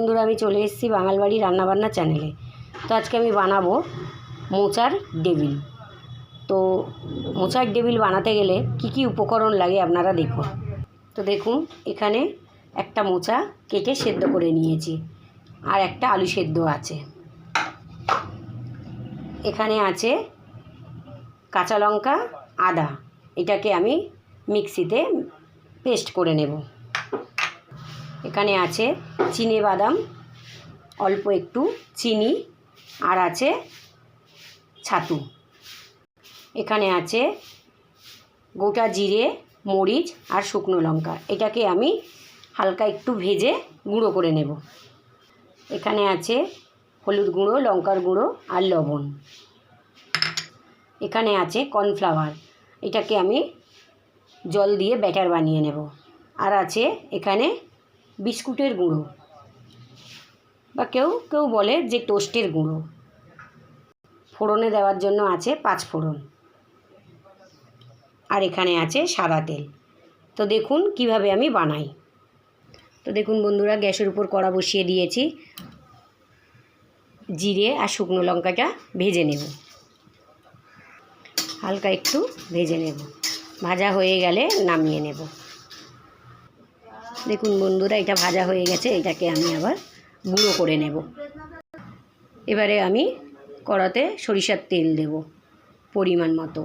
বন্ধুরা, আমি চলে এসেছি বাঙাল বাড়ি রান্নাবান্না চ্যানেলে। তো আজকে আমি বানাবো মোচার ডেভিল। তো মোচার ডেভিল বানাতে গেলে কি কি উপকরণ লাগে আপনারা দেখুন। তো দেখুন, এখানে একটা মোচা কেটে সেদ্ধ করে নিয়েছি, আর একটা আলু সেদ্ধ আছে। এখানে আছে কাঁচা লঙ্কা, আদা, এটাকে আমি মিক্সিতে পেস্ট করে নেব। এখানে আছে চিনে বাদাম, অল্প একটু চিনি, আর আছে ছাতু। এখানে আছে গোটা জিরে, মরিচ আর শুকনো লঙ্কা, এটাকে আমি হালকা একটু ভেজে গুঁড়ো করে নেব। এখানে আছে হলুদ গুঁড়ো, লঙ্কার গুঁড়ো আর লবণ। এখানে আছে কর্নফ্লাওয়ার, এটাকে আমি জল দিয়ে ব্যাটার বানিয়ে নেব। আর আছে এখানে বিস্কুটের গুঁড়ো, বা কেউ কেউ বলে যে টোস্টের গুঁড়ো। ফোড়নে দেওয়ার জন্য আছে 5 ফোড়ন, আর এখানে আছে সাদা তেল। তো দেখুন কিভাবে আমি বানাই। তো দেখুন বন্ধুরা, গ্যাসের উপর কড়া বসিয়ে দিয়েছি। জিরে আর শুকনো লঙ্কাটা ভেজে নেব, হালকা একটু ভেজে নেব। ভাজা হয়ে গেলে নামিয়ে নেব। দেখুন বন্ধুরা, এটা ভাজা হয়ে গেছে, এটাকে আমি আবার গুঁড়ো করে নেব। এবারে আমি কড়াতে সরিষার তেল দেব পরিমাণ মতো।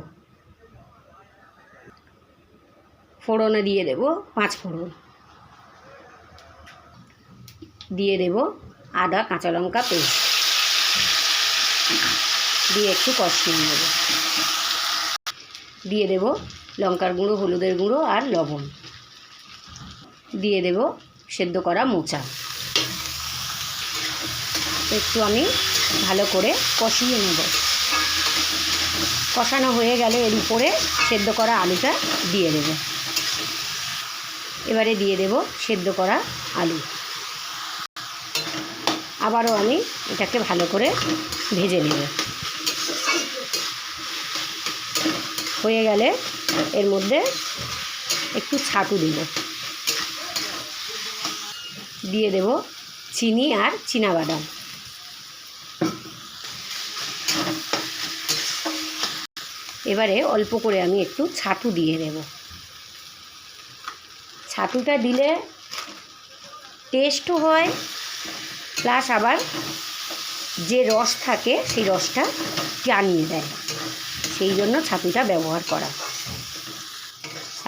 ফোড়নে দিয়ে দেব 5 ফোড়ন, দিয়ে দেব আদা কাঁচা লঙ্কা পেস্ট, দিয়ে একটু কষিয়ে নেব। দিয়ে দেব লঙ্কার গুঁড়ো, হলুদের গুঁড়ো আর লবণ। দিয়ে দেব সেদ্ধ করা মোচা। একটু আমি ভালো করে কষিয়ে নেব। কষানো হয়ে গেলে এর উপরে সেদ্ধ করা আলুটা দিয়ে দেব। এবারে দিয়ে দেব সেদ্ধ করা আলু। আবারও আমি এটাকে ভালো করে ভেজে নেব। হয়ে গেলে এর মধ্যে একটু ছাতু দেব, দিয়ে দেব চিনি আর চীনাবাদাম। এবারে অল্প করে আমি একটু ছাতু দিয়ে দেব। ছাতুটা দিলে টেস্টও হয়, প্লাস আবার যে রস থাকে সেই রসটা টানিয়ে দেয়, সেই জন্য ছাতুটা ব্যবহার করা।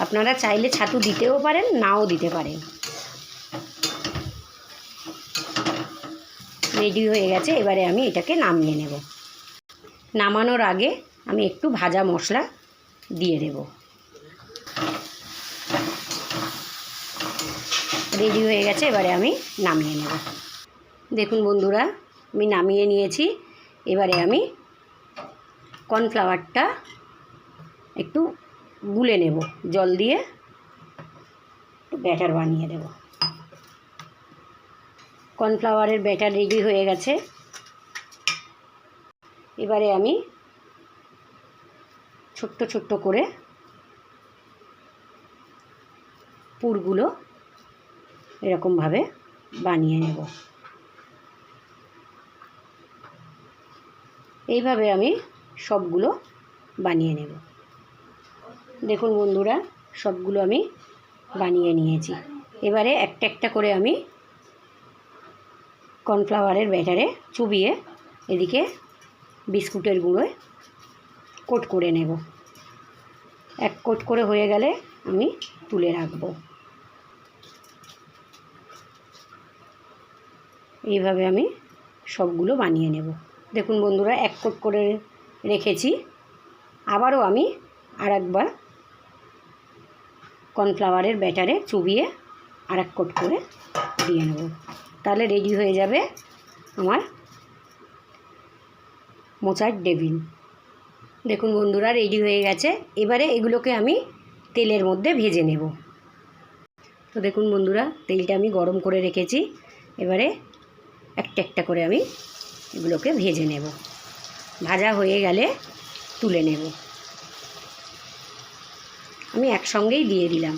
আপনারা চাইলে ছাতু দিতেও পারেন, নাও দিতে পারেন। রেডি হয়ে গেছে, এবারে আমি এটাকে নামিয়ে নেব। নামানোর আগে আমি একটু ভাজা মশলা দিয়ে দেব। রেডি হয়ে গেছে, এবারে আমি নামিয়ে নেব। দেখুন বন্ধুরা, আমি নামিয়ে নিয়েছি। এবারে আমি কর্নফ্লাওয়ারটা একটু গুলে নেব, জল দিয়ে ব্যাটার বানিয়ে দেব। কর্নফ্লাওয়ারের ব্যাটার রেডি হয়ে গেছে। এবারে আমি ছোট্ট ছোট্ট করে পুরগুলো এরকমভাবে বানিয়ে নেব। এইভাবে আমি সবগুলো বানিয়ে নেব। দেখুন বন্ধুরা, সবগুলো আমি বানিয়ে নিয়েছি। এবারে একটা একটা করে আমি কর্নফ্লাওয়ারের ব্যাটারে চুবিয়ে এদিকে বিস্কুটের গুঁড়োয় কোট করে নেব। এক কোট করে হয়ে গেলে আমি তুলে রাখব। এইভাবে আমি সবগুলো বানিয়ে নেব। দেখুন বন্ধুরা, এক কোট করে রেখেছি। আবারও আমি আরেকবার কর্নফ্লাওয়ারের ব্যাটারে চুবিয়ে আরেক কোট করে দিয়ে নেব। তাহলে রেডি হয়ে যাবে আমার মোচার ডেভিল। দেখুন বন্ধুরা, রেডি হয়ে গেছে। এবারে এগুলোকে আমি তেলের মধ্যে ভেজে নেব। তো দেখুন বন্ধুরা, তেলটা আমি গরম করে রেখেছি। এবারে একটা একটা করে আমি এগুলোকে ভেজে নেব। ভাজা হয়ে গেলে তুলে নেব। আমি একসঙ্গেই দিয়ে দিলাম।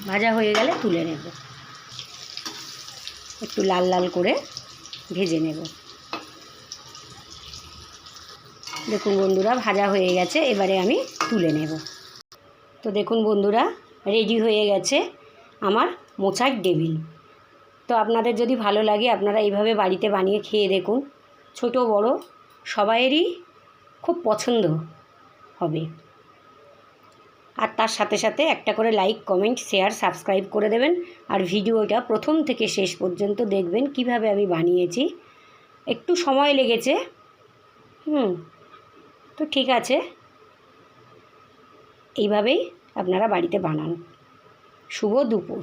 ভাজা হয়ে গেলে তুলে নেব, একটু লাল লাল করে ভেজে নেব। দেখুন বন্ধুরা ভাজা হয়ে গেছে, এবারে আমি তুলে নেব। তো দেখুন বন্ধুরা রেডি হয়ে গেছে আমার মোচার টেবিল। তো আপনাদের যদি ভালো লাগে আপনারা এইভাবে বাড়িতে বানিয়ে খেয়ে দেখুন, ছোট বড় সবাইয়েরই খুব পছন্দ হবে। আর তার সাথে সাথে একটা করে লাইক, কমেন্ট, শেয়ার, সাবস্ক্রাইব করে দেবেন। আর ভিডিওটা প্রথম থেকে শেষ পর্যন্ত দেখবেন কিভাবে আমি বানিয়েছি। একটু সময় লেগেছে, তো ঠিক আছে, এইভাবেই আপনারা বাড়িতে বানান। শুভ দুপুর।